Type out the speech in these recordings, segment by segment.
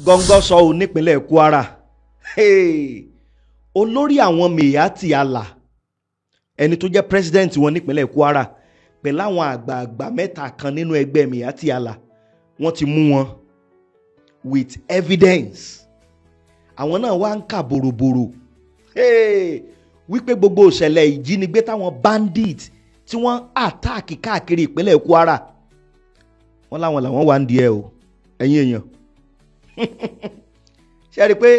gọ́ngọ́ sọ ò nípínlẹ̀ Kwara olórí àwọn Miyetti Allah ẹni tó jẹ́ president wọn nípínlẹ̀ Kwara pẹ̀lú àwọn àgbààgbà mẹ́ta kan nínú ẹgbẹ́ Miyetti Allah wọ́n ti mú wọn with evidence. Àwọn náà wá ń kà bòròbòrò wípé gbogbo ìṣẹ̀lẹ̀ ìjínigbé táwọn bandit tí wọ́n àtáàkì káàkiri ìpínlẹ̀ Kwara wọ́n láwọn làwọn wà ń di ẹ o ẹ̀yin èèyàn ṣe rí i pé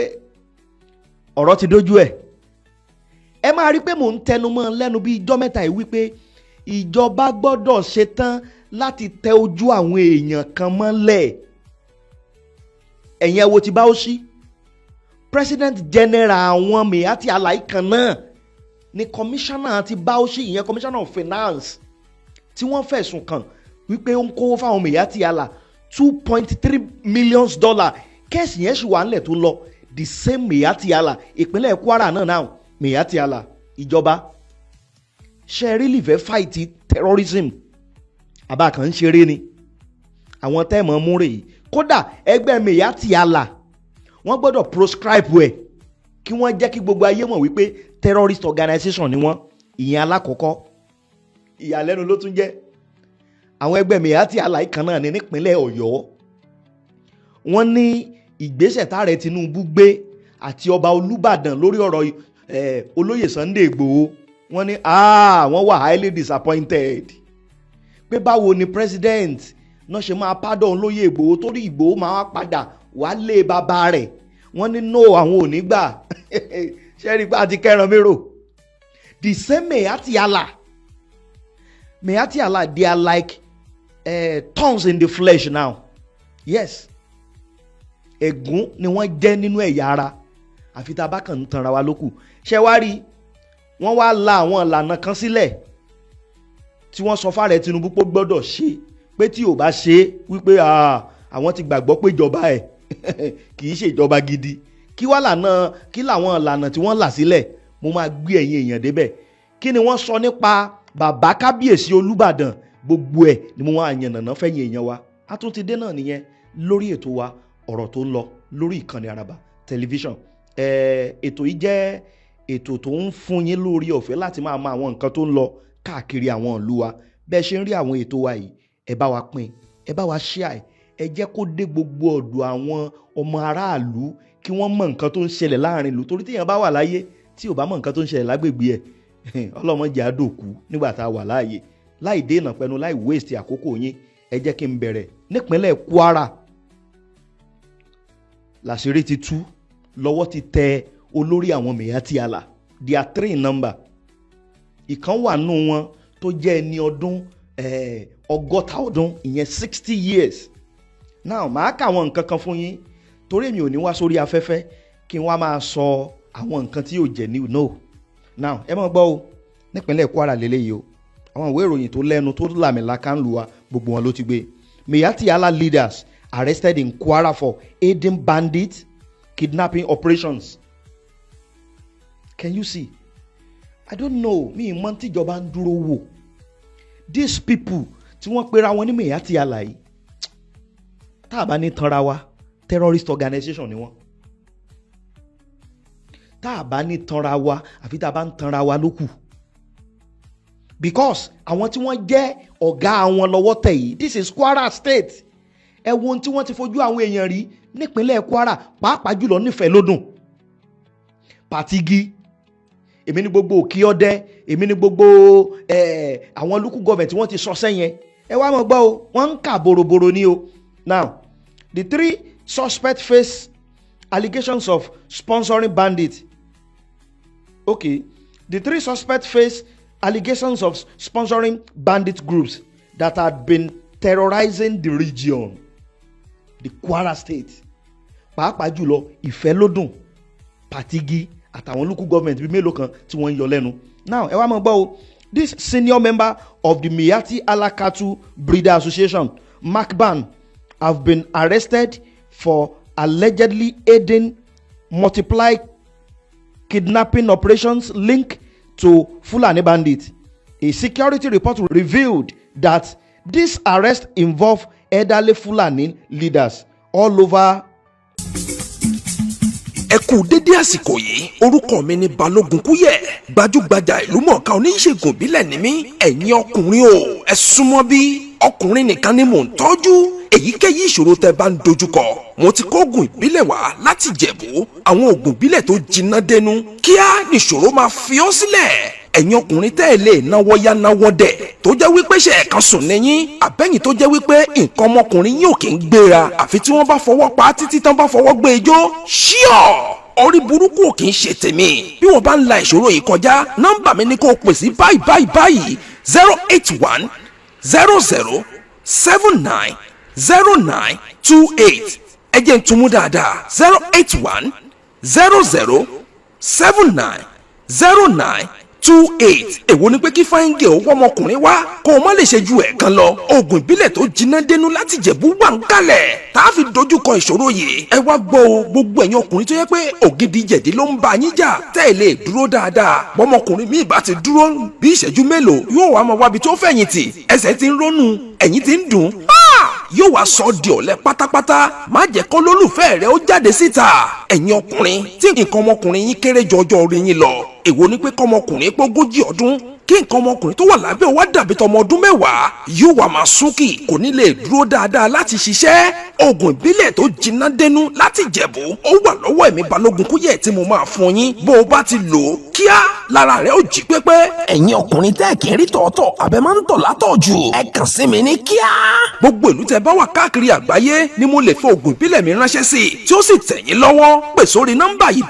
ọ̀rọ̀ ti dójú ẹ̀. Ẹ máa rí i pé mò ń tẹnu mọ́ lẹ́nu bí ijọ́ mẹ́ta yìí wípé ìjọba gbọ́dọ̀ ṣetán láti tẹ ojú àwọn èèyàn kan mọ́lẹ̀. Ẹ̀yin ẹ wo ti Bauchi President General àwọn Miyetti Allah kan náà ni commissioner ti Bauchi ìyẹn commissioner of finance tí wọ́n fẹ̀sùn kàn wípé ó ń kówó fáwọn Miyetti Allah $2.3 million. Kẹ́sì yẹn ṣì wà nílẹ̀ tó lọ the same Miyetti Allah ìpínlẹ̀ Kwara náà Miyetti Allah ìjọba ṣe rí lìfẹ́ fight terrorism àbá kan ń ṣeré ni àwọn tẹ́ẹ̀mọ́ múrè yìí kódà ẹgbẹ́ Miyetti Allah wọ́n gbọ́dọ̀ proscribe ẹ̀ kí wọ́n jẹ́ kí gbogbo ayé mọ̀ wípé terrorist organization ni wọ́n. Ìyẹn alákọ̀ọ́kọ́. Ìyàlẹ́nu ló tún jẹ́ àwọn ẹgbẹ́ Miyetti Allah kan náà ní nípínlẹ̀ Ọ̀yọ́ wọ́n ní ìgbésẹ̀ táàrẹ Tinubu gbé àti ọba Olúbàdàn lórí ọ̀rọ̀ olóyè Sunday Igboho wọ́n ní wọ́n wà highly disappointed pé báwo ni president náà ṣe máa pardon olóyè Igboho torí Igboho máa padà wá lé bàbá rẹ̀. Wọ́n ní no àwọn ò ní gbà ṣe rí i pé àti kẹran mérò. The same Miyetti Allah they are like thorns in the flesh now. Yes. Ègún ni wọ́n jẹ́ nínú ẹ̀yà ara àfi tá a bá kàn ń tanra wa lókù. Ṣé wá rí wọ́n wá la àwọn ìlànà kan sílẹ̀ tí wọ́n sọ fáàrẹ Tinubu pé gbọ́dọ̀ ṣe pé tí ò bá ṣe wípé àwọn ti gbàgbọ́ pé ìjọba ẹ̀ kì í ṣe ìjọba gidi. Kí làwọn ìlànà tí wọ́n là sílẹ̀ mo máa gbé ẹ̀yin èèyàn débẹ̀. Kí ni wọ́n sọ nípa bàbá kábíyèsí Olúbàdàn gbogbo ẹ̀ ni mo máa yànnàná fẹ́yìn èèyàn wa. A tún ti dé náà nìyẹn lórí ètò wa ọ̀rọ̀ tó ń lọ lórí ìkànnì Àràbà tẹlifíṣàn. Ètò yìí jẹ́ ètò tó ń fún yín lórí ọ̀fẹ́ láti máa mọ àwọn nǹkan tó ń lọ káàkiri àwọn ìlú wa. Bẹ́ẹ̀ ṣe ń rí àwọn ètò wa yìí ẹ bá wa pín ẹ bá wa share ẹ jẹ́ kó dé gbogbo ọ̀dọ̀ àwọn ọmọ aráàlú kí wọ́n mọ nǹkan tó ń ṣẹlẹ̀ láàrin ìlú torí téèyàn bá wà láyé tí ò bá mọ nǹkan tó ń ṣẹlẹ̀ lágbègbè ẹ̀ ọlọ́mọdé àdòkú nígbà tá a wà láàyè láì dènà pẹnu láì waste àkókò yín. Ẹ jẹ́ kí n bẹ̀rẹ̀ nípínlẹ̀ Kwara. Làṣírí ti tú lọ́wọ́ ti tẹ olórí àwọn Miyetti Allah. They are 3 in number. Ìkan wà nù wọn tó jẹ́ ẹni ọdún 60 ọdún ìyẹn 60 years. Now màá kà àwọn nǹkan kan fún yín torí èmi ò ní wá sórí afẹ́fẹ́ kí n wá máa sọ àwọn nǹkan tí yóò jẹ́ ní no. Now ẹ máa gbọ́ o nípínlẹ̀ Kwara lélẹ́yìí o àwọn ìwé ìròyìn tó lẹ́nu tó làmìlaka ń lu wa gbogbo wọn ló ti gbé. Miyetti Allah leaders arrested in Kwara for aiding bandit kidnapping operations. Can you see? I don't know. Mi mọ̀ tíjọba ń dúró wò. These people tí wọ́n pera wọn ní Miyetti Allah yìí tá a bá ní tanra wa terrorist organization ni wọ́n. Tá a bá ní tanra wa àfi tá a bá ń tanra wa lókù. Because àwọn tí wọ́n jẹ́ ọ̀gá àwọn lọ́wọ́ tẹ̀ yìí this is Kwara State. Ẹ wo ohun tí wọ́n ti fojú àwọn èèyàn rí nípínlẹ̀ Kwara pàápàá jùlọ nífẹ̀ẹ́ lódùn. Pàtígí èmi ní gbogbo òkè ọdẹ èmi ní gbogbo àwọn local government wọ́n ti sọ sẹ́yìn ẹ wá mọ̀ gbọ́ o wọ́n ń kà bòròbòrò ni o. Now the 3 suspects face allegations of sponsoring bandits. Okay, the 3 suspects face allegations of sponsoring bandit groups that had been terrorizing the region, the Kwara State. Pàápàá jùlọ Ìfẹ́lódùn, Pàtígí àtàwọn local government bíi mélòó kan tí wọ́n ń yọ lẹ́nu. Now ẹ wá mọ̀ gbọ́ o this senior member of the Miyetti Allah Cattle Breeder Association MACBAN have been arrested for allegedly aiding multiply kidnapping operations linked to Fulani bandits. A security report revealed that this arrest involved elderly Fulani leaders all over kú dédé àsìkò yìí orúkọ mi ni Balógun Kúyẹ̀ gbajúgbajà ìlúmọ̀ọ́ká oníṣègùn ìbílẹ̀ ni mí. ẹ̀yin ọkùnrin o ẹ súnmọ́ bí ọkùnrin nìkan ni mò ń tọ́jú èyíkéyìí ìṣòro tẹ́ bá ń dojúkọ mo ti kó oògùn ìbílẹ̀ wá láti Jẹ̀bú àwọn oògùn ìbílẹ̀ tó jiná dénú kíá nìṣòro máa fi ọ́ sílẹ̀. ẹ̀yin ọkùnrin tẹ́ ẹ lè náwó yá náwó dẹ̀ tó jẹ́ wípé ṣe ẹ̀kan sùn lẹ́yìn àbẹ́yìn tó jẹ́ wípé nǹkan ọmọkùnrin yóò kí ń gbéra àfi tí wọ́n bá fọwọ́ pa á títí tán bá fọwọ́ gbé ejó ṣíọ̀ orí burúkú ò kì í ṣe tèmi bí wọ́n bá ń la ìṣòro yìí kọjá nọ́mbà mi ni kó o pè sí báyìí 081 00 79 0928 ẹ jẹ́ n tún mú dáadáa 081 00 79 0928 èwo ni pé kí fáyíngẹ̀ owó ọmọkùnrin wá kó o má lè ṣe ju ẹ̀kan lọ oògùn ìbílẹ̀ tó jiná dénú láti Jẹ̀bú wà ń kalẹ̀ tá a fi dojúkọ ìṣòro yìí ẹ wá gbọ́ o gbogbo ẹ̀yin ọkùnrin tó yẹ pé ògidì jẹ̀dí ló ń bá yín jà tẹ́ ẹ lè dúró dáadáa bọ́mọkùnrin mi bá ti dúró bí ìṣẹ́jú mélòó yóò wá máa wábi tó fẹ̀yìntì ẹsẹ̀ ti ń rónú ẹ̀yìn ti ń dùn yóò wá sọ di ọ̀lẹ pátápátá má jẹ́ kó lólùfẹ́ rẹ ó jáde síta ẹ̀yin ọkùnrin tí nǹkan ọmọkùnrin yín kéré jọjọ orí yín lọ èwo ni pé kọ́mọkùnrin pógójì ọdún kí nǹkan ọmọkùnrin tó wà lábẹ́ wá dàbí tọmọ ọdún mẹ́wàá yóò wá máa súnkì kò ní lè dúró dáadáa láti ṣiṣẹ́ oògùn ìbílẹ̀ tó jiná dénú láti Jẹ̀bú ó wà lọ́wọ́ èmi Balógun Kúyẹ̀ tí mo máa fún yín bó o bá ti lò ó kíá lára rẹ̀ ó jí pépé. ẹ̀yin ọkùnrin tẹ́ kì í rí tọ̀ọ̀tọ̀ àbẹ́ máa ń tọ̀ látọ̀jù ẹ kàn sí mi ní kíá. gbogbo ìlú tẹ́ bá wà káàkiri àgbáyé ni mo lè fi oògùn ìbílẹ̀ mi ránṣẹ́ sí tí ó sì tẹ̀ yín lọ́wọ́ pè sórí nọ́mbà yìí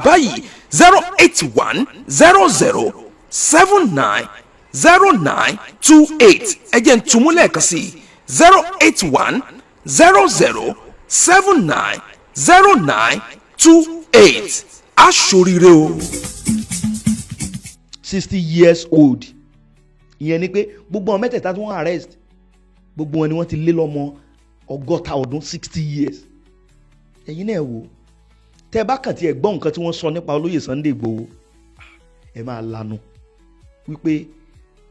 báyìí 081 00 79 0928 ẹ jẹ́ n tún mú lẹ́ẹ̀kan sí 081 00 79 0928 aṣoríire o. 60 years old ìyẹn ni pé gbogbo àwọn mẹ́tẹ̀ẹ̀ta tí wọ́n arrest gbogbo wọn ni wọ́n ti lé lọ́mọ 60 ọdún 60 years ẹ̀yin náà wò tẹ́ bá kàn tí ẹ gbọ́ nǹkan tí wọ́n sọ nípa olóyè Sunday Igboho ẹ máa lanu wípé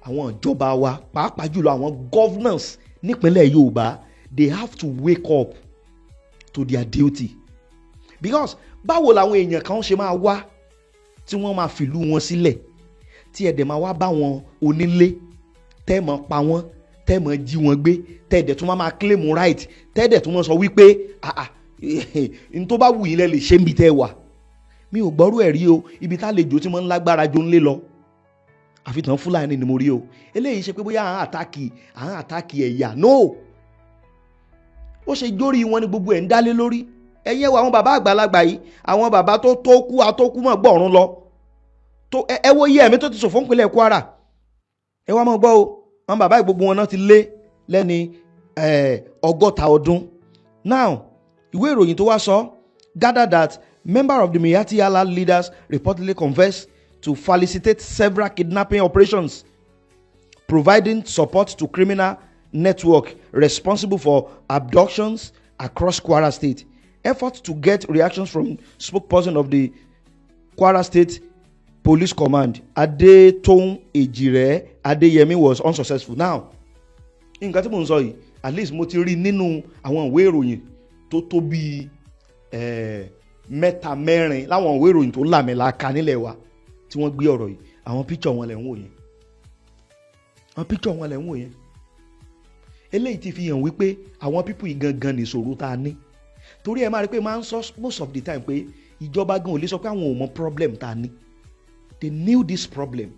àwọn ìjọba wa pàápàá jùlọ àwọn governors nípínlẹ̀ Yorùbá they have to wake up to their duty because báwo làwọn èèyàn kan ṣe máa wá tí wọ́n máa fìlú wọn sílẹ̀ tí ẹ̀dẹ̀ máa wá bá wọn onílé tẹ́ mọ̀ pa wọ́n tẹ́ mọ̀ jí wọn gbé tẹ́ẹ̀dẹ̀ tún máa claim right tẹ́ẹ̀dẹ̀ tún máa sọ wípé n tó bá wù yín lẹ́ lè ṣe ń bi tẹ́ wà mi ò gbọ́rú ẹ̀ rí o ibi tá àlejò tí mo ń lágbára jó ń lé lọ àfitàn Fúlàní ni mo rí o eléyìí ṣe pé bóyá à ń àtàkì ẹ̀yà no ó ṣe jórí wọn ni gbogbo ẹ̀ ń dálé lórí ẹ̀yẹ́ wo àwọn bàbá àgbàlagbà yìí àwọn bàbá tó kú atókú mọ̀ gbọ̀rún lọ tó ẹ wo iye ẹ̀mí tó ti ṣòfò nípínlẹ̀ Kwara ẹ wá mọ̀ gbọ́ o àwọn bàbá gbogbo wọn náà ti lé lẹ́ni 60 ọdún now ìwé ìròyìn tó wá sọ gather that member of the Miyetti Allah leaders reportedly confessed to facilitate several kidnapping operations, providing support to criminal network responsible for abductions across Kwara State. Efforts to get reactions from spokesperson of the Kwara State Police Command, Adetoun Ejire Adeyemi, was unsuccessful. Now, nǹkan tí mo ń sọ yìí, at least mo ti rí nínú àwọn ìwé ìròyìn tó tó bí mẹ́ta mẹ́rin láwọn ìwé ìròyìn tó làmìlaka nílẹ̀ wa tí wọ́n gbé ọ̀rọ̀ yìí àwọn píkṣọ̀ wọn lẹ̀ ń wò yẹn eléyìí ti fi hàn wípé àwọn pípù yìí gangan nìṣòro tá a ní torí ẹ máa rí pé máa ń sọ most of the time pé ìjọba gan ò lè sọ pé àwọn ò mọ problem tá a ní they knew this problem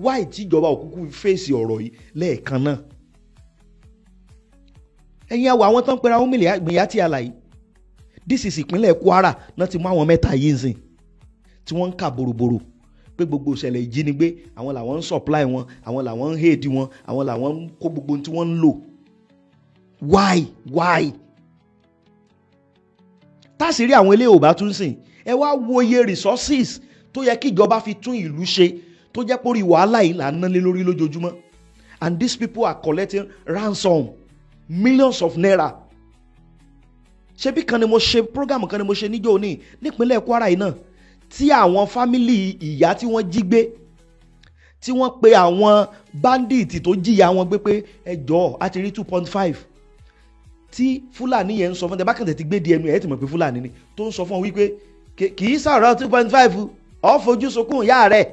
why tí ìjọba òkúkú fèsì ọ̀rọ̀ yìí lẹ́ẹ̀kan náà ẹ̀yin àwọ̀ àwọn tó ń pera wọn Miyetti Allah yìí this is ìpínlẹ̀ Kwara náà ti mú àwọn mẹ́ta yìí ń sìn tí wọ́n ń kà bòròbòrò pé gbogbo ìṣẹ̀lẹ̀ ìjínigbé àwọn làwọn ń supply wọn àwọn làwọn ń aid wọn àwọn làwọn ń kó gbogbo tí wọ́n ń lò why táṣìírí àwọn ilé ò bá tún sìn ẹ wá wo iye resources tó yẹ kí ìjọba fi tún ìlú ṣe tó jẹ́ pórí wàhálà yìí là ń ná lé lórí lójoojúmọ́ and these people are collecting ransom millions of naira ṣebí kan ni mo ṣe program kan ni mo ṣe níjọ́ òní nípínlẹ̀ Kwara yìí náà tí àwọn fámìlì ìyá tí wọ́n jí gbé tí wọ́n pe àwọn bandit tó jìyà wọn gbé pé ẹjọ́ a ti rí 2.5 tí Fúlàní yẹn ń sọ fún ẹ bákan tẹ̀ ti gbé di ẹnu ẹ̀ ti mọ̀ pé Fúlàní ni tó ń sọ fún ọ wípé kì í sọ̀rọ̀ 2.5 ọ̀ fojú sunkún ìyá rẹ̀.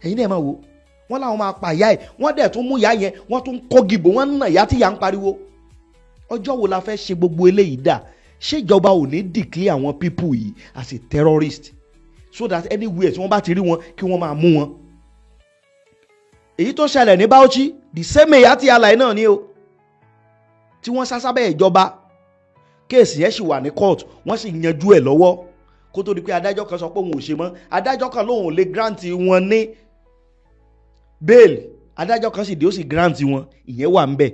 ẹ̀yin náà máa wò wọ́n láwọn máa pa ìyá ẹ̀ wọ́n dẹ̀ tún mú ìyá yẹn wọ́n tún kọ́gi bò wọ́n nà ìyá tí ìyá ń pariwo. ọjọ́ wo la fẹ́ ṣe gbogbo eléyìí dà? ṣé ìjọba ò ní declare àwọn people yìí as a terrorist so that anywhere tí wọ́n bá ti rí wọn kí wọ́n máa mú wọn? èyí tó ṣẹlẹ̀ ní Bauchi the same ìyá tí alàyè náà ni o, tí wọ́n sá sábẹ́ ìjọba kéèsì yẹn sì wà ní court wọ́n sì yanjú ẹ̀ lọ́wọ́ kó tó di pé adájọ́ kan sọ pé òun ò ṣe mọ́. adájọ́ kan lóun ò lè grant wọn ní bail, adájọ́ kan sì dé ó sì grant wọn, ìyẹn wà ń bẹ̀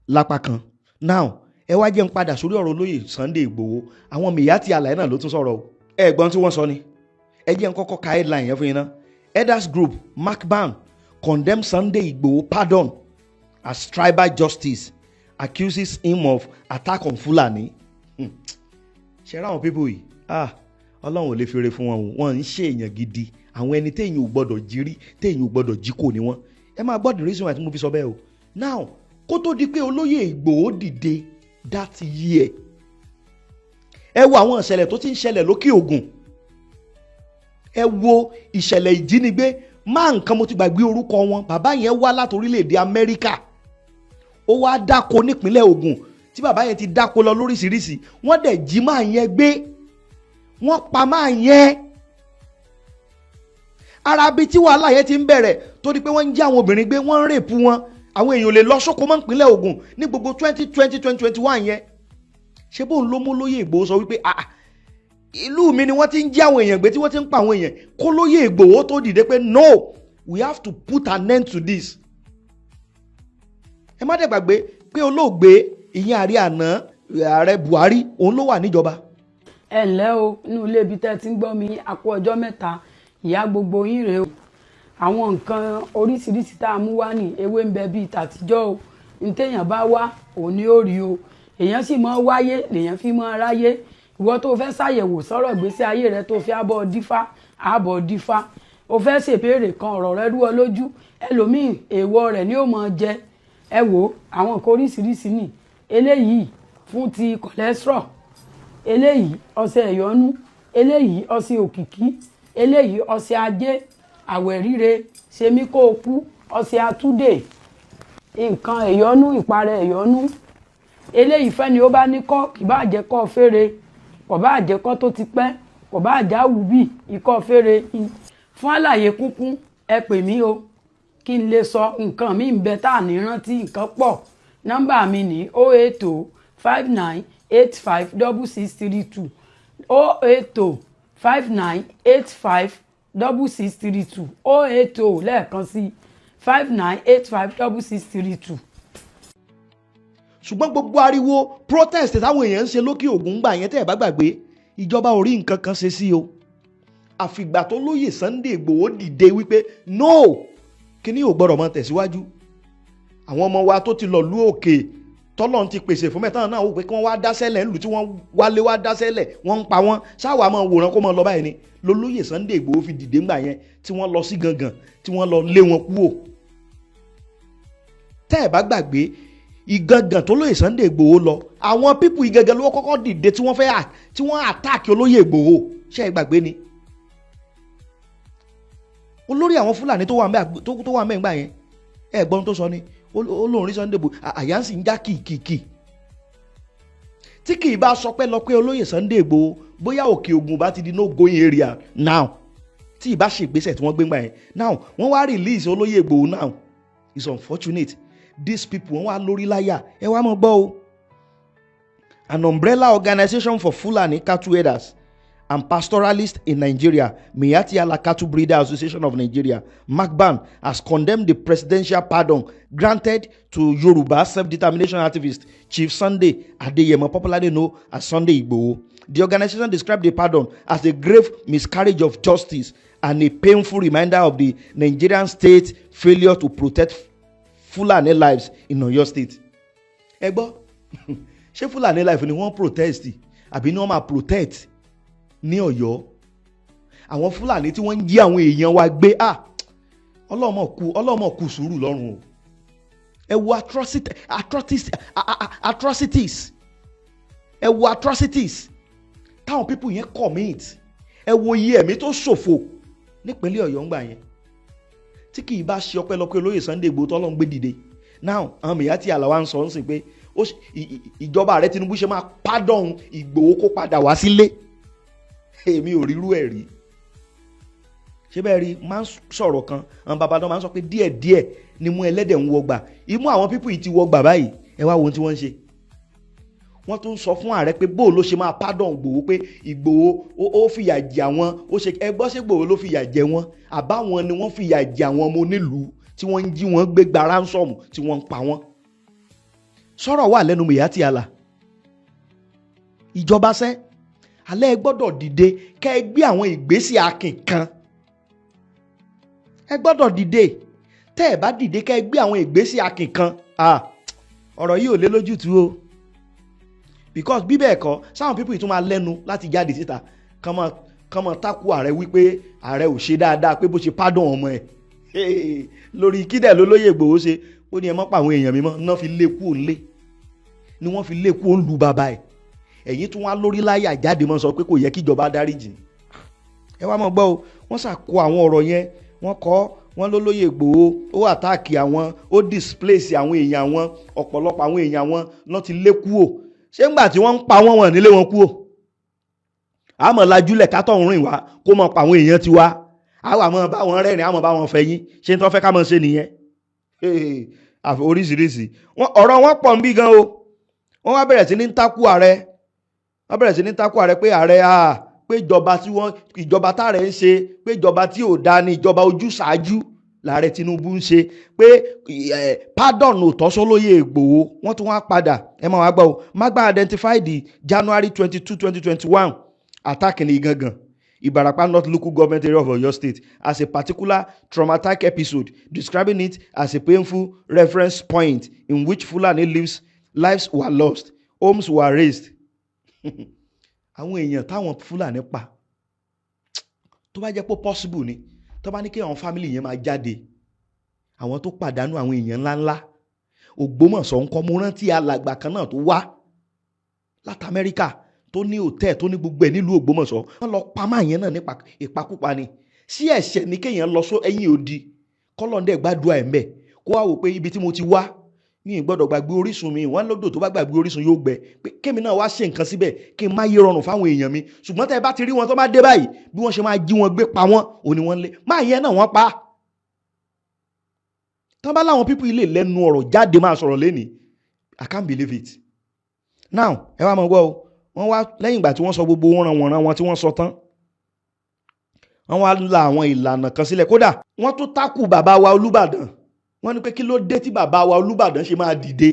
lápá kan. now ẹ wá jẹ́ ń padà sórí ọ̀rọ̀ olóyè Sunday Igboho. àwọn mìíyá tí alàyè náà ló tún sọ̀rọ̀ o. ẹ̀gbọ́n tí wọ́n sọ ni ẹ jẹ́ ń kọ́kọ́ ka headline yẹn fún yín ná. Elders Group Macban condemn Sunday Igboho pardon as tribal justice accuses him of attack on Fulani. ṣe ra àwọn people yìí Ọlọ́run ò lè fèrè fún wọn o, wọn ń ṣe èèyàn gidi, àwọn ẹni téèyàn ò gbọ́dọ̀ jírí téèyàn ò gbọ́dọ̀ jí kò ní wọn. ẹ máa gbọ́ the reason why tí mo fi sọ bẹ́ẹ̀ o. now kó tó di pé olóyè Igboho dìde that year, ẹ wo àwọn ìṣẹ̀lẹ̀ tó ti ń ṣẹlẹ̀ lókè Ògùn, ẹ wo ìṣẹ̀lẹ̀ ìjínigbé. máa nǹkan mo ti gbàgbé orúkọ wọn, bàbá yẹn wá láti orílẹ̀-èdè Amẹ́ríkà, ó wá dáko nípínlẹ̀ Ògùn tí bàbá yẹn ti dáko lọ lóríṣiríṣi, wọ́n dẹ̀ jí máa yẹn gbé, wọ́n pa máa yẹn. ara bíi tí wàhálà yẹn ti ń bẹ̀rẹ̀ torí pé wọ́n ń jí àwọn obìnrin gbé, wọ́n ń rèpù wọn, àwọn èèyàn lè lọ sóko mọ́ nípínlẹ̀ Ògùn ní gbogbo 2020-2021 yẹn. ṣé bóun ló mú lóyè Ìgbòho sọ wípé ìlú mi ni wọ́n ti ń jí àwọn èèyàn gbé tí wọ́n ti ń pa àwọn èèyàn, kó lóyè Ìgbòho tó dìde pé no, we have to put an end to this. ẹ má dẹ̀ gbàgbé pé olóògbé ìyẹn ààrẹ Buhari òun ló wà níjọba. ẹ ǹlẹ́ o, inú ilé ibi tẹ́ ti ń gbọ́ mi àkó ọjọ́ mẹ́ta, ìyá gbogbo yín rèé o. àwọn nǹkan oríṣiríṣi tá a mú wá ní ewé ń bẹ bíi tàtijọ́ o, ní téèyàn bá wá òun ni ó rí o, èèyàn sì mọ́ wáyé lèèyàn fi mọ́ ráyé. ìwọ tó fẹ́ ṣàyẹ̀wò sọ̀rọ̀ ìgbésí ayé rẹ tó fi àbọ̀ dífá o fẹ́ ṣèbéèrè kan ọ̀rọ̀ rẹ rú ọ lójú, ẹlòmíì èèwọ̀ rẹ̀ ni ó mọ̀ jẹ. ẹ wo àwọn nǹkan oríṣiríṣi ní eléyìí fún ti cholesterol, eléyìí ọṣẹ ẹ̀yọ́nú, eléyìí ọṣẹ òkìkí, eléyìí ọṣẹ ajé, àwẹ̀ ríre, ṣemí kó o kú, ọṣẹ àtúndè, nǹkan ẹ̀yọ́nú, ìparẹ́ ẹ̀yọ́nú. eléyìí fẹ́ni ó bá ní kọ́ kì bá jẹ́ kọ́ fèrè, kò bá jẹ́ kọ́ tó ti pẹ́, kò bá já wùbí ikọ́ fèrè. fún àlàyé kúnkún ẹ pè mí o kí n lè sọ nǹkan mi ń bẹ tá à ní rántí nǹkan pọ̀. nọ́mbà mi ní 08059856632 08059856632 080 lẹ́ẹ̀kan sí 59856632. ṣùgbọ́n gbogbo ariwo protest táwọn èèyàn ń ṣe lókè Ògùn gbà yẹn tẹ́ ẹ̀ bá gbàgbé, ìjọba ò rí nǹkan kan ṣe sí o. àfìgbà tó lóyè Sunday Igboho dìde wípé no, kíní ò gbọ́dọ̀ mọ́ tẹ̀síwájú. àwọn ọmọ wa tó ti lọ lú òkè tọ́lọ́run ti pèsè fún mẹ́tàn náà wò pé kí wọ́n wá dáṣẹ́lẹ̀ ńlù tí wọ́n wálé wá dáṣẹ́lẹ̀ wọ́n ń pa wọ́n, ṣáwa máa wòran kó máa lọ báyìí ni. lolóyè Sunday Igboho fi dìde ńgbà yẹn tí wọ́n lọ sí gangan tí wọ́n lọ lé wọn kúrò. tẹ́ ẹ̀ bá gbàgbé ìgangan tó lóyè Sunday Igboho lọ, àwọn pípù ìgangan ló kọ́kọ́ dìde tí wọ́n àtàkì olóyè Igboho, ṣé ẹ gbàgbé ni. olórí àwọn Fúlàní tó wà ńbẹ̀ ńgbà yẹn ẹ̀gbọ́n tó sọ ni olórin Sunday Igboho àyà ń sì ń já kìkìkì. tí kì í bá sọ pé lọ pé olóyè Sunday Igboho bóyá Òkè Ògùn bá ti di no going area now, tí ì bá ṣe ìgbésẹ̀ tí wọ́n gbé ńgbà yẹn now wọ́n wá release olóyè Igboho now, it's unfortunate. these people wọ́n wá lórí láyà, ẹ wá mọ̀ gbọ́ o. an umbrella organization for Fulani cattle herders and pastoralists in Nigeria, Miyetti Allah Cattle Breeder Association of Nigeria, Macban, has condemned the presidential pardon granted to Yoruba self-determination activist Chief Sunday Adeyemo, popularly known as Sunday Igboho. The organization described the pardon as a grave miscarriage of justice and a painful reminder of the Nigerian state failure to protect Fulani lives in Oyo State. Ẹ gbọ́, ṣé Fulani life ni wọ́n protest àbí ni wọ́n máa protect ní Ọ̀yọ́? àwọn Fúlàní tí wọ́n ń jí àwọn èèyàn wa gbé, ọlọ́mọ kù sùúrù lọ́rùn o. ẹ wo atrocities, ẹ wo atrocities táwọn people yẹn commit. Ẹ wo iye ẹ̀mí tó ṣòfò nípínlẹ̀ Ọ̀yọ́ ń gbà yẹn tí kì í bá ṣe ọpẹ́lọpẹ́ olóyè Sunday Igboho tọ́lọ́run gbé dìde. Now àwọn mìíràn tí àlàwà ń sọ ń sìn pé ìjọba ààrẹ Tinubu ṣe máa pardon Igboho kó padà wá sílé. Èmi ò rírú ẹ̀ rí. Ṣé bẹ́ẹ̀ rí máa ń sọ̀rọ̀ kan àwọn bàbá náà máa ń sọ pé díẹ̀díẹ̀ ni mú ẹlẹ́dẹ̀ ń wọgbà. Imú àwọn pípù yìí ti wọgbà báyìí. Ẹ wá wo ohun tí wọ́n ń ṣe. Wọ́n tún sọ fún ààrẹ pé bó ló ṣe máa pardon Igboho pé Igboho ó fìyà jẹ àwọn ó ṣe ẹgbọ́n ṣé Igboho ló fìyà jẹ wọ́n àbáwọn ni wọ́n fìyà jẹ àwọn ọmọ onílùú tí wọ́n ń jí wọn gbé gba ransom tí wọ́n ń pa wọ́n. Sọ̀rọ̀ wà lẹ́nu Miyetti Allah. Ìjọba sẹ́ alẹ́ gbọ́dọ̀ dìde kẹ́ ẹ gbé àwọn ìgbésẹ̀ akin kan. Ẹ gbọ́dọ̀ dìde tẹ́ ẹ bá dìde kẹ́ ẹ gbé àwọn ìgbésẹ̀ akin kan. Ọ̀rọ̀ yìí ò lé lójútùú o. Because bí bẹ́ẹ̀ kọ́ sáwọn people tún máa lẹ́nu láti jáde síta kàn mọ́ takú ààrẹ wípé ààrẹ ò ṣe dáadáa pé bó ṣe pardon ọmọ ẹ̀ lórí kídẹ̀ lólóyè Ìgbòho ṣe ó ní ẹ mọ́ pa àwọn èèyàn mímọ́ náà fi lé kú òǹlé ni wọ́n fi lé kú òǹlù bàbá ẹ̀ ẹ̀yìn tún wá lórí láyà jáde mọ́ sọ pé kò yẹ kí ìjọba dáríjì. Ẹ wá mọ̀ gbọ́ o wọ́n ṣàkó àwọn ọ̀rọ̀ yẹn wọ́n kọ́ wọ́n lólóyè Ìgbòho ó àtáàkì àwọn ó displace àwọn èèyàn wọn ọ̀pọ̀lọpọ̀ àwọn èèyàn wọn lọ́n ti lé kú ò ṣé ńgbà tí wọ́n ń pa wọ́n nílé wọn kú ò àmọ́ lajúlẹ̀ kátọ̀ rìn wá kó mọ̀ pa àwọn èèyàn ti wá àwọn àmọ́ bá wọn rẹ́rìn àmọ́ bá wọn fẹ̀yìn ṣé ń tọ́ fẹ́ ká mọ̀ ṣe nìyẹn oríṣiríṣi ọ̀rọ̀ wọn pọ̀ ń bí gan o wọ́n wá bẹ̀rẹ̀ sí ní takú ààrẹ pé ààrẹ pé ìjọba táàrẹ ń ṣe pé ìjọba tí ò dáa ni ìjọba ojúṣàájú láàrẹ Tinubu ń ṣe pé pardon ò tọ́ sólóyè Ìgbòho wọ́n tún wá padà ẹ máa wá gbọ́ o Magba identified the January 22, 2021 attack ní Igangan Ibarapa North Local Government Area of Oyo State as a particular traumatic episode, describing it as a painful reference point in which Fulani lives were lost, homes were razed. Àwọn èèyàn táwọn Fulani pa tó bá jẹ́ pé possible ni tó bá ní kí àwọn family yẹn máa jáde àwọn tó pàdánù àwọn èèyàn ńláńlá Ògbómọ̀ṣọ́ ńkọ́ mo rántí alàgbà kan náà tó wá láti Amẹ́ríkà tó ní hòtẹ́ẹ̀ tó ní gbogbo ẹ̀ nílùú Ògbómọ̀ṣọ́ wọ́n lọ pamọ́ àyẹn náà nípa ìpakúpa ni sí ẹ̀ṣẹ̀ ní kéèyàn lọ sọ ẹ̀yìn òdi kọ́lọ́ndẹ̀ gbàdúrà ẹ̀ ń bẹ̀ kó wá wò pé ibi tí mo ti wá mi ì gbọ́dọ̀ gbàgbé orísun mi wọ́n lódò tó bá gbàgbé orísun yóò gbẹ pé kémi náà wá ṣe nǹkan síbẹ̀ kí n má yé rọrùn fáwọn èèyàn mi ṣùgbọ́n tẹ́ ẹ bá ti rí wọn tó bá dé báyìí bí wọ́n ṣe máa jí wọn gbé pa wọ́n òní wọ́n lé máa yẹn náà wọ́n pa. tán bá láwọn pípọ̀ ilé lẹ́nu ọ̀rọ̀ jáde máa sọ̀rọ̀ lẹ́nìí I can't believe it. Now ẹ wá mọ̀ gbọ́ o wọ́n wá lẹ́yìn ìgbà tí wọ́n sọ gbogbo wọn tí wọ́n sọ tán wọ́n wá la àwọn ìlànà kan sílẹ̀ kódà wọ́n tún tákù bàbá wa Olúbàdàn wọ́n ní pé kí ló dé tí bàbá wa Olúbàdàn ṣe máa dìde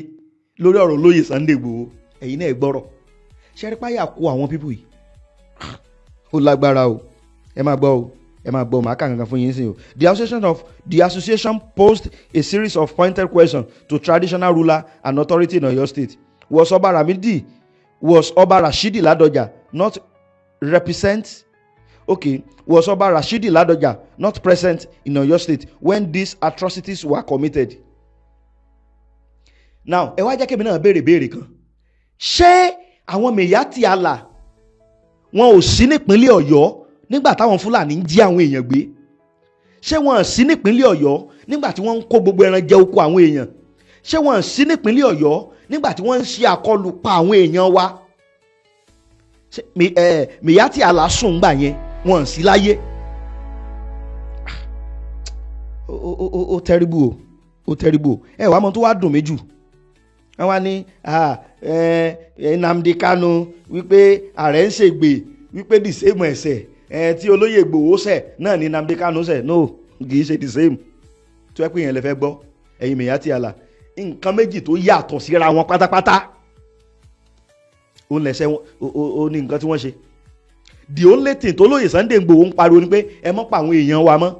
lórí ọ̀rọ̀ olóyè Sunday Igboho ẹ̀yin náà gbọ́rọ̀ ṣẹ́rípáyà kó àwọn pípù yìí ó lágbára o ẹ máa gbọ́ màá kà kankan fún yín sí o. The association posed a series of pointed questions to traditional ruler and authority in Oyo State. Was Oba Rashidi Ladoja not present in Oyo State when these atrocities were committed? Now, ẹ wá jẹ́ kébì náà béèrè kan. Ṣé àwọn Miyetti Allah wọn ò sí nípínlẹ̀ Ọ̀yọ́ nígbà táwọn Fúlàní ń jí àwọn èèyàn gbé? Ṣé wọn ò sí nípínlẹ̀ Ọ̀yọ́ nígbà tí wọ́n ń kó gbogbo ẹran jẹ oko àwọn èèyàn? Ṣé wọn ò sí nípínlẹ̀ Ọ̀yọ́ nígbà tí wọ́n ń ṣe àkọlù pa àwọn èèyàn wa? Miyetti Allah sùn gbà yẹn wọn ò sí láyé. Ó terrible ó terrible. Ẹ wàá mọ̀ tó wá dùn mí jù. Wọ́n wá ní Nnamdi Kanu wípé ààrẹ ń ṣègbè wípé the same ẹ̀ṣẹ̀ tí olóyè Ìgbòho ṣẹ̀ náà ní Nnamdi Kanu ṣẹ̀ no kì í ṣe the same. Tó ẹ pé yẹn lè fẹ́ gbọ́ ẹ̀yin Miyetti Allah nǹkan méjì tó yàtọ̀ síra wọn pátápátá ó lẹ́sẹ̀ ó ní nǹkan tí wọ́n ṣe. The only thing tó lóyè Sunday Igboho ń pariwo ni pé ẹ mọ́ pa àwọn èèyàn wa mọ́.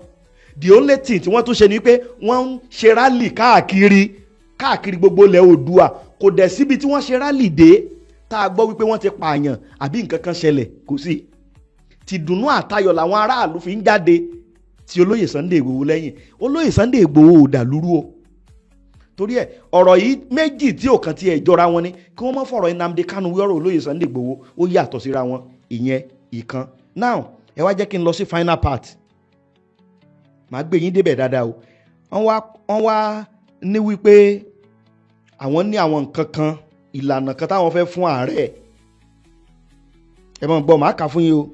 The only thing tí wọ́n tún ṣe ni pé wọ́n ń ṣe rálì káàkiri gbogbo ilẹ̀ Oòduà kò dẹ̀ síbi tí wọ́n ṣe rálì dé tá a gbọ́ wípé wọ́n ti pààyàn àbí nǹkan kan ṣẹlẹ̀ kò sí. Tìdùnnú àtayọ̀ làwọn aráàlú fi ń jáde ti olóyè Sunday Igboho lẹ́yìn. Olóyè Sunday Igboho ò dàlúrú o. Torí ẹ̀ ọ̀rọ̀ yìí méjì tí ò kàn ti ẹ̀ jọra wọn ni kí wọ́n má fọ̀rọ̀ Nnamdi Kanu wí ọ̀rọ̀ olóyè Sunday Igboho ó yàtọ̀ síra wọn. ìyẹn ìkan. Now ẹ wá jẹ́ kí n lọ sí final part, màá gbé yín débẹ̀ dáadáa o. wọ́n wá ní wípé àwọn ní àwọn nǹkan kan, ìlànà kan táwọn fẹ́ fún ààrẹ. ẹ máa gbọ́, màá kà fún yín o.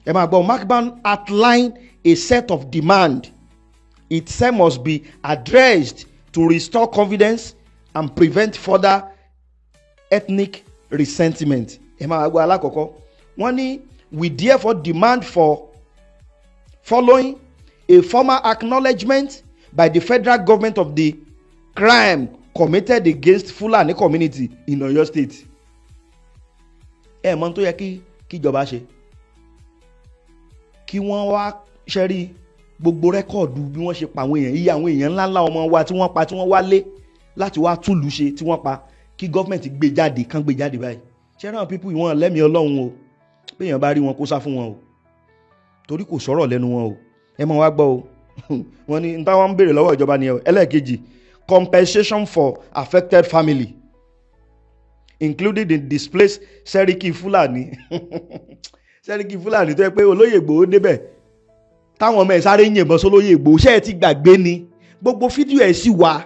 ẹ máa gbọ́, Macban outline a set of demand it said must be addressed to restore confidence and prevent further ethnic resentment. ẹ máa gbọ́ alákọ̀ọ́kọ́, wọ́n ní we therefore demand for following a formal acknowledgement by the federal government of the crime committed against Fulani community in Oyo State. ẹ mọ̀ tó yẹ kí ìjọba ṣe, kí wọ́n wá ṣẹ́rí gbogbo rẹ́kọ̀dù bí wọ́n ṣe pa àwọn èèyàn, iye àwọn èèyàn ńláńlá ọmọ wa tí wọ́n pa, tí wọ́n wálé láti wá túlù ṣe tí wọ́n pa, kí gọ́ọ̀mẹ̀ntì gbé jáde, kán gbé jáde báyìí. ṣẹ́rí àwọn pípù ìwọ̀n lẹ́mìí Ọlọ́run o, pé èèyàn bá rí wọn kó sá fún wọn o, torí kò sọ̀rọ̀ lẹ́nu wọn o. ẹ máa wá gbọ́ o. wọ́n ní táwọn ń béèrè lọ́wọ́ ìjọba nìyẹn o. ẹlẹ́ẹ̀kejì, compensation for affected family including the displaced Seriki Fulani. Seriki Fulani tó yẹ pé olóyè Ìgbòho débẹ̀ táwọn ọmọ ẹ̀ sáré yìnbọn sólóyè Ìgbòho, ṣé ẹ ti gbàgbé ni? gbogbo fídíò ẹ̀ sì wà.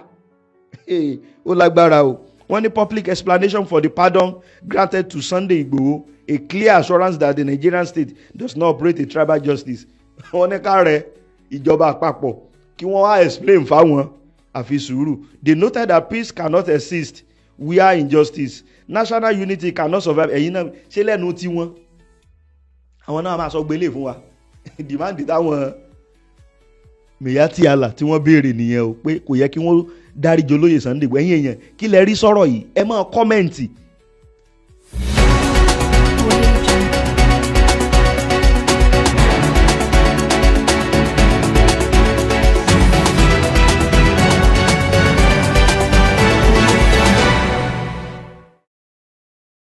ó lágbára o. wọ́n ní public explanation for the pardon granted to Sunday Igboho, a clear assurance that the Nigerian state does not operate a tribal justice. wọ́n ní ká rẹ ìjọba àpapọ̀ kí wọ́n wá explain fáwọn, àfi sùúrù. They noted that peace cannot exist where injustice, national unity cannot survive. ẹ̀yin náà ṣé lẹ́nu tí wọ́n, àwọn náà máa sọ gbélé fún wa. demand táwọn Meyati Allah tí wọ́n béèrè nìyẹn o, pé kò yẹ kí wọ́n dáríjì olóyè Sunday Igboho. ẹ̀yin èèyàn kí lẹ rí sọ̀rọ̀ yìí? ẹ máa kọ́mẹ̀ǹtì